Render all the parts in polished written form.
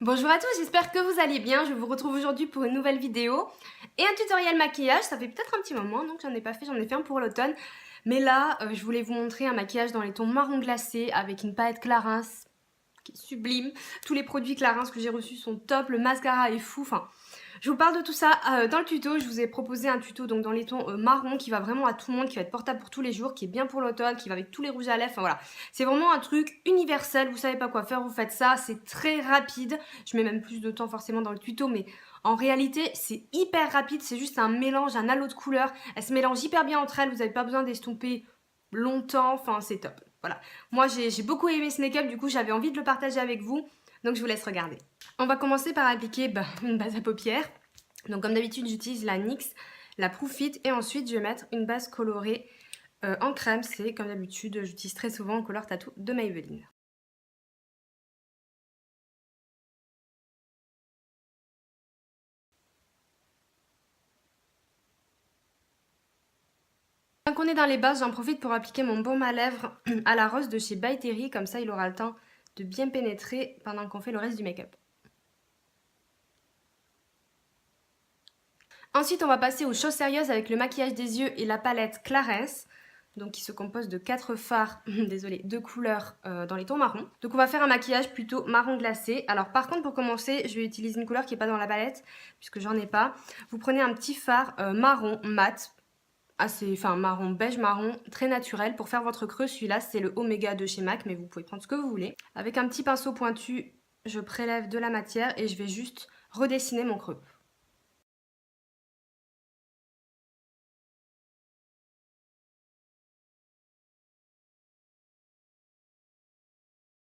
Bonjour à tous, j'espère que vous allez bien. Je vous retrouve aujourd'hui pour une nouvelle vidéo et un tutoriel maquillage. Ça fait peut-être un petit moment, donc j'en ai pas fait, j'en ai fait un pour l'automne. Mais là, je voulais vous montrer un maquillage dans les tons marron glacé avec une palette Clarins qui est sublime. Tous les produits Clarins que j'ai reçus sont top, le mascara est fou, enfin... Je vous parle de tout ça dans le tuto. Je vous ai proposé un tuto donc dans les tons marron qui va vraiment à tout le monde, qui va être portable pour tous les jours, qui est bien pour l'automne, qui va avec tous les rouges à lèvres. Enfin voilà, c'est vraiment un truc universel. Vous savez pas quoi faire, vous faites ça. C'est très rapide. Je mets même plus de temps forcément dans le tuto, mais en réalité c'est hyper rapide. C'est juste un mélange, un halo de couleurs. Elles se mélangent hyper bien entre elles. Vous n'avez pas besoin d'estomper longtemps. Enfin c'est top. Voilà. Moi j'ai beaucoup aimé ce make-up. Du coup j'avais envie de le partager avec vous. Donc je vous laisse regarder. On va commencer par appliquer une base à paupières. Donc comme d'habitude j'utilise la NYX, la Proof It et ensuite je vais mettre une base colorée en crème. C'est comme d'habitude, j'utilise très souvent en couleur tattoo de Maybelline. Tant qu'on est dans les bases, j'en profite pour appliquer mon baume à lèvres à la rose de chez By Terry. Comme ça il aura le temps de bien pénétrer pendant qu'on fait le reste du make-up. Ensuite, on va passer aux choses sérieuses avec le maquillage des yeux et la palette Clarins, donc qui se compose de 4 fards, désolé, de couleurs dans les tons marron. Donc on va faire un maquillage plutôt marron glacé. Alors par contre, pour commencer, je vais utiliser une couleur qui n'est pas dans la palette, puisque j'en ai pas. Vous prenez un petit fard marron mat, enfin marron, beige marron, très naturel. Pour faire votre creux, celui-là c'est le Omega de chez MAC, mais vous pouvez prendre ce que vous voulez. Avec un petit pinceau pointu, je prélève de la matière et je vais juste redessiner mon creux.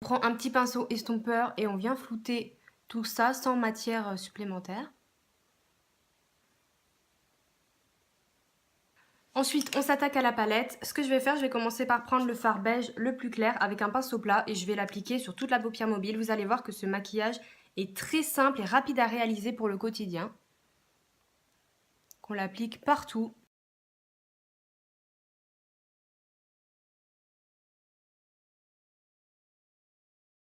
On prend un petit pinceau estompeur et on vient flouter tout ça sans matière supplémentaire. Ensuite, on s'attaque à la palette. Ce que je vais faire, je vais commencer par prendre le fard beige le plus clair avec un pinceau plat et je vais l'appliquer sur toute la paupière mobile. Vous allez voir que ce maquillage est très simple et rapide à réaliser pour le quotidien. Qu'on l'applique partout.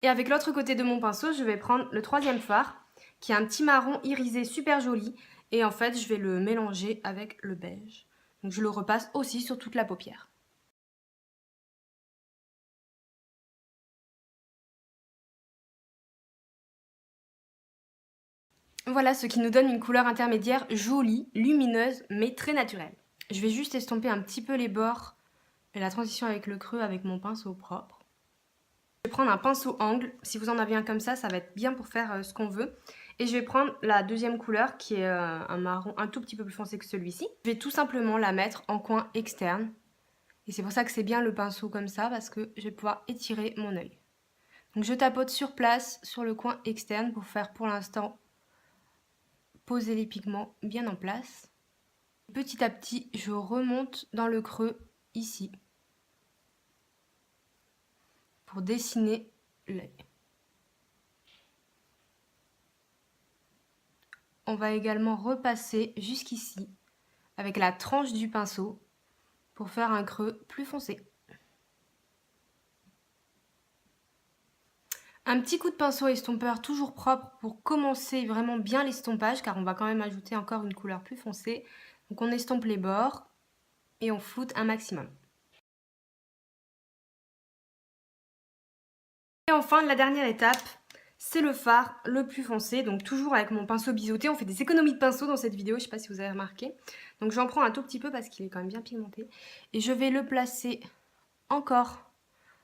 Et avec l'autre côté de mon pinceau, je vais prendre le troisième fard qui est un petit marron irisé super joli. Et en fait, je vais le mélanger avec le beige. Donc je le repasse aussi sur toute la paupière. Voilà ce qui nous donne une couleur intermédiaire jolie, lumineuse, mais très naturelle. Je vais juste estomper un petit peu les bords et la transition avec le creux avec mon pinceau propre. Je vais prendre un pinceau angle. Si vous en avez un comme ça va être bien pour faire ce qu'on veut. Et je vais prendre la deuxième couleur qui est un marron un tout petit peu plus foncé que celui-ci. Je vais tout simplement la mettre en coin externe. Et c'est pour ça que c'est bien le pinceau comme ça parce que je vais pouvoir étirer mon œil. Donc je tapote sur place, sur le coin externe pour faire pour l'instant poser les pigments bien en place. Petit à petit, je remonte dans le creux ici pour dessiner l'œil. On va également repasser jusqu'ici avec la tranche du pinceau pour faire un creux plus foncé. Un petit coup de pinceau estompeur toujours propre pour commencer vraiment bien l'estompage car on va quand même ajouter encore une couleur plus foncée. Donc on estompe les bords et on floute un maximum. Et enfin, la dernière étape, c'est le fard le plus foncé. Donc toujours avec mon pinceau biseauté. On fait des économies de pinceau dans cette vidéo, je ne sais pas si vous avez remarqué. Donc j'en prends un tout petit peu parce qu'il est quand même bien pigmenté. Et je vais le placer encore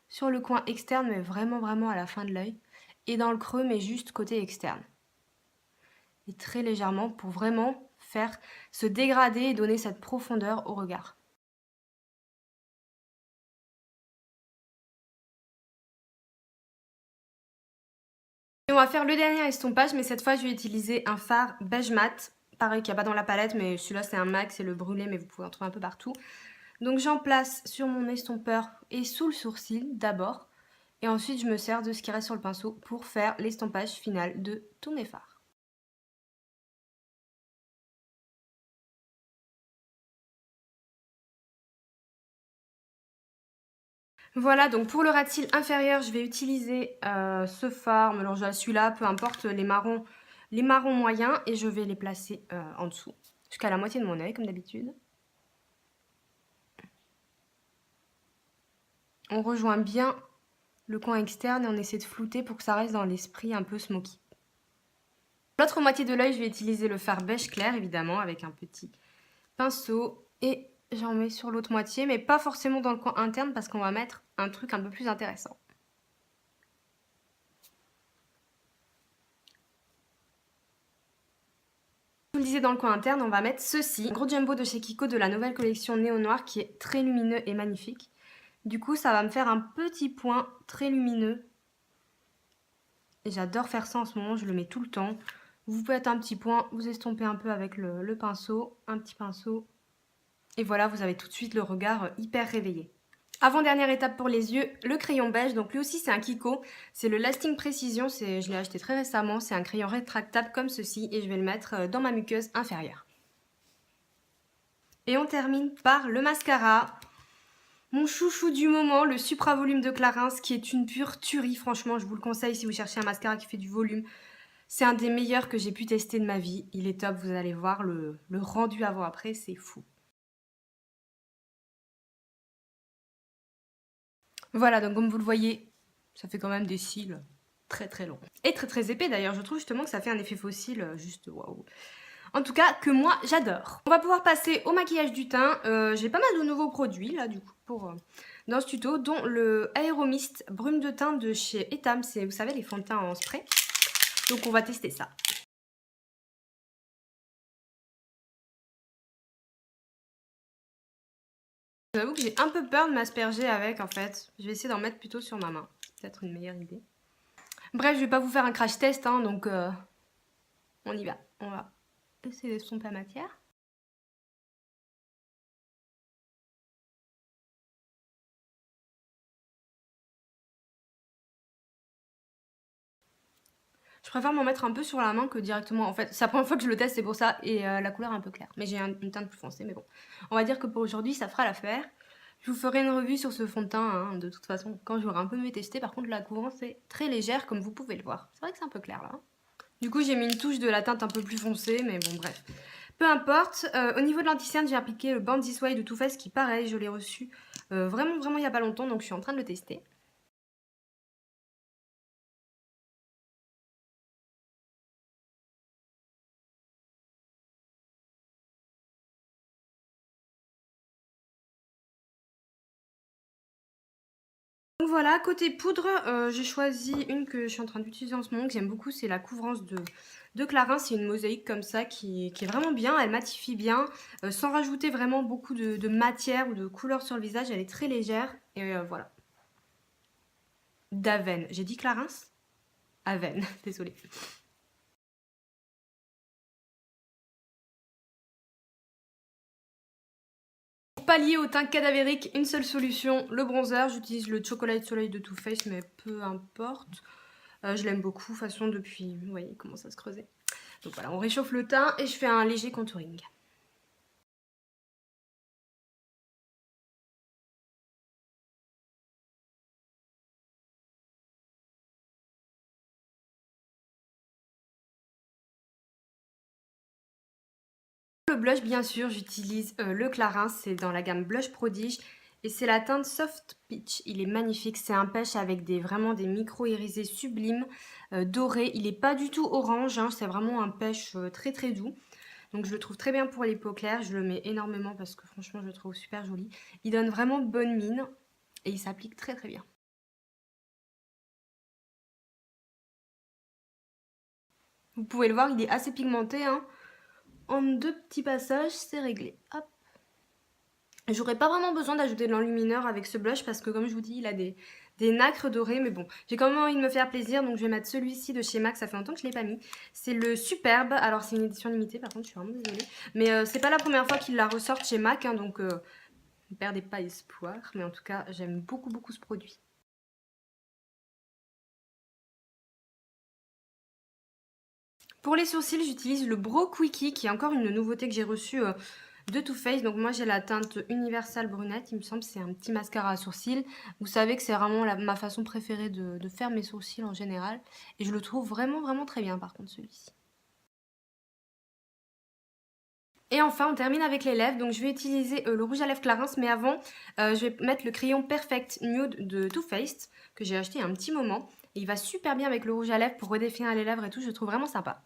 sur le coin externe, mais vraiment à la fin de l'œil. Et dans le creux, mais juste côté externe. Et très légèrement pour vraiment faire se dégrader et donner cette profondeur au regard. Et on va faire le dernier estompage, mais cette fois je vais utiliser un fard beige mat. Pareil qu'il n'y a pas dans la palette, mais celui-là c'est un MAC, c'est le brûlé, mais vous pouvez en trouver un peu partout. Donc j'en place sur mon estompeur et sous le sourcil d'abord. Et ensuite je me sers de ce qui reste sur le pinceau pour faire l'estompage final de tous mes fards. Voilà, donc pour le ras de cils inférieur, je vais utiliser ce fard, mélange à celui-là, peu importe, les marrons moyens, et je vais les placer en dessous, jusqu'à la moitié de mon œil, comme d'habitude. On rejoint bien le coin externe et on essaie de flouter pour que ça reste dans l'esprit un peu smoky. L'autre moitié de l'œil, je vais utiliser le fard beige clair, évidemment, avec un petit pinceau, et j'en mets sur l'autre moitié, mais pas forcément dans le coin interne parce qu'on va mettre un truc un peu plus intéressant. Je vous le disais, dans le coin interne, on va mettre ceci, un gros jumbo de chez Kiko de la nouvelle collection Néo Noir qui est très lumineux et magnifique. Du coup, ça va me faire un petit point très lumineux. Et j'adore faire ça en ce moment, je le mets tout le temps. Vous faites un petit point, vous estompez un peu avec le pinceau, un petit pinceau. Et voilà, vous avez tout de suite le regard hyper réveillé. Avant-dernière étape pour les yeux, le crayon beige. Donc lui aussi c'est un Kiko, c'est le Lasting Precision, je l'ai acheté très récemment. C'est un crayon rétractable comme ceci et je vais le mettre dans ma muqueuse inférieure. Et on termine par le mascara. Mon chouchou du moment, le Supra Volume de Clarins, qui est une pure tuerie. Franchement, je vous le conseille si vous cherchez un mascara qui fait du volume. C'est un des meilleurs que j'ai pu tester de ma vie. Il est top, vous allez voir le rendu avant-après, c'est fou. Voilà, donc comme vous le voyez, ça fait quand même des cils très très longs. Et très très épais d'ailleurs, je trouve justement que ça fait un effet fossile juste waouh. En tout cas, que moi j'adore. On va pouvoir passer au maquillage du teint. J'ai pas mal de nouveaux produits là du coup dans ce tuto, dont le Aéromist brume de teint de chez Etam. C'est, vous savez, les fonds de teint en spray. Donc on va tester ça. J'avoue que j'ai un peu peur de m'asperger avec en fait. Je vais essayer d'en mettre plutôt sur ma main. Peut-être une meilleure idée. Bref, je vais pas vous faire un crash test, hein, donc on y va. On va essayer d'estomper la matière. Je préfère m'en mettre un peu sur la main que directement. En fait, c'est la première fois que je le teste, c'est pour ça. Et la couleur est un peu claire. Mais j'ai une teinte plus foncée, mais bon. On va dire que pour aujourd'hui, ça fera l'affaire. Je vous ferai une revue sur ce fond de teint, hein, de toute façon, quand j'aurai un peu mieux testé. Par contre, la couvrance est très légère, comme vous pouvez le voir. C'est vrai que c'est un peu clair, là. Du coup, j'ai mis une touche de la teinte un peu plus foncée, mais bon, bref. Peu importe. Au niveau de l'anti-cerne, j'ai appliqué le Born This Way de Too Faced, qui, pareil, je l'ai reçu vraiment il n'y a pas longtemps, donc je suis en train de le tester. Donc voilà, côté poudre, j'ai choisi une que je suis en train d'utiliser en ce moment, que j'aime beaucoup, c'est la couvrance de Clarins. C'est une mosaïque comme ça qui est vraiment bien, elle matifie bien, sans rajouter vraiment beaucoup de matière ou de couleur sur le visage, elle est très légère, et voilà. D'Aven, j'ai dit Clarins? Aven, désolée. Pour pallier au teint cadavérique, une seule solution, le bronzer. J'utilise le Chocolate Soleil de Too Faced, mais peu importe. Je l'aime beaucoup, de toute façon, depuis, vous voyez, il commence à se creuser. Donc voilà, on réchauffe le teint et je fais un léger contouring. Le blush, bien sûr, j'utilise le Clarins, c'est dans la gamme Blush Prodige. Et c'est la teinte Soft Peach, il est magnifique, c'est un pêche avec vraiment des micro-irisés sublimes, dorés. Il n'est pas du tout orange, hein, c'est vraiment un pêche très très doux. Donc je le trouve très bien pour les peaux claires, je le mets énormément parce que franchement je le trouve super joli. Il donne vraiment bonne mine et il s'applique très très bien. Vous pouvez le voir, il est assez pigmenté, hein. En 2 petits passages, c'est réglé. Hop. J'aurais pas vraiment besoin d'ajouter de l'enlumineur avec ce blush parce que comme je vous dis, il a des nacres dorées. Mais bon, j'ai quand même envie de me faire plaisir, donc je vais mettre celui-ci de chez MAC. Ça fait longtemps que je l'ai pas mis. C'est le Superbe. Alors c'est une édition limitée, par contre je suis vraiment désolée. Mais c'est pas la première fois qu'ils la ressortent chez MAC, hein, donc ne perdez pas espoir. Mais en tout cas, j'aime beaucoup beaucoup ce produit. Pour les sourcils, j'utilise le Brow Quickie, qui est encore une nouveauté que j'ai reçue de Too Faced. Donc moi j'ai la teinte Universal Brunette, il me semble, c'est un petit mascara à sourcils. Vous savez que c'est vraiment ma façon préférée de faire mes sourcils en général. Et je le trouve vraiment vraiment très bien par contre celui-ci. Et enfin, on termine avec les lèvres. Donc, je vais utiliser le rouge à lèvres Clarins. Mais avant, je vais mettre le crayon Perfect Nude de Too Faced que j'ai acheté il y a un petit moment. Et il va super bien avec le rouge à lèvres pour redéfinir les lèvres et tout. Je le trouve vraiment sympa.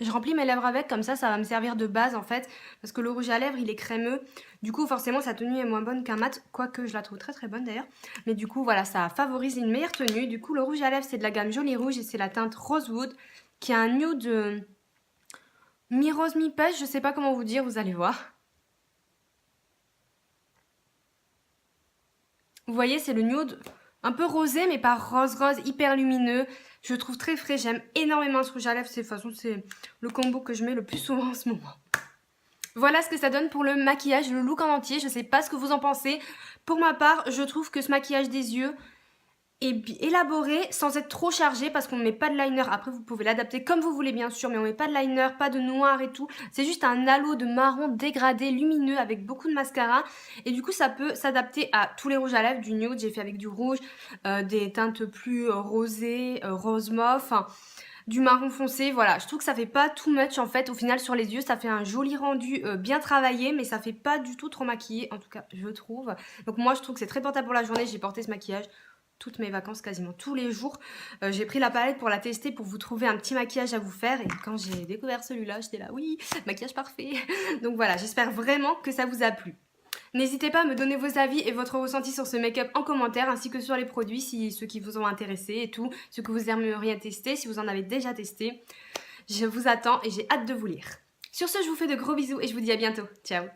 Je remplis mes lèvres avec, comme ça va me servir de base en fait. Parce que le rouge à lèvres, il est crémeux. Du coup, forcément, sa tenue est moins bonne qu'un mat. Quoique, je la trouve très très bonne d'ailleurs. Mais du coup, voilà, ça favorise une meilleure tenue. Du coup, le rouge à lèvres, c'est de la gamme Joli Rouge et c'est la teinte Rosewood qui a un nude mi-rose, mi-pêche. Je sais pas comment vous dire, vous allez voir. Vous voyez, c'est le nude un peu rosé, mais pas rose-rose, hyper lumineux. Je le trouve très frais, j'aime énormément ce rouge à lèvres. De toute façon, c'est le combo que je mets le plus souvent en ce moment. Voilà ce que ça donne pour le maquillage, le look en entier. Je sais pas ce que vous en pensez. Pour ma part, je trouve que ce maquillage des yeux est élaboré sans être trop chargé parce qu'on ne met pas de liner. Après, vous pouvez l'adapter comme vous voulez, bien sûr, mais on ne met pas de liner, pas de noir et tout. C'est juste un halo de marron dégradé, lumineux, avec beaucoup de mascara. Et du coup, ça peut s'adapter à tous les rouges à lèvres, du nude, j'ai fait avec du rouge, des teintes plus rosées, rose mauve, enfin, du marron foncé. Voilà, je trouve que ça fait pas too much en fait. Au final, sur les yeux, ça fait un joli rendu bien travaillé, mais ça fait pas du tout trop maquillé, en tout cas, je trouve. Donc moi, je trouve que c'est très portable pour la journée. J'ai porté ce maquillage toutes mes vacances, quasiment tous les jours. J'ai pris la palette pour la tester, pour vous trouver un petit maquillage à vous faire. Et quand j'ai découvert celui-là, j'étais là, oui, maquillage parfait. Donc voilà, j'espère vraiment que ça vous a plu. N'hésitez pas à me donner vos avis et votre ressenti sur ce make-up en commentaire, ainsi que sur les produits, si ceux qui vous ont intéressé et tout, ce que vous aimeriez tester, si vous en avez déjà testé. Je vous attends et j'ai hâte de vous lire. Sur ce, je vous fais de gros bisous et je vous dis à bientôt. Ciao!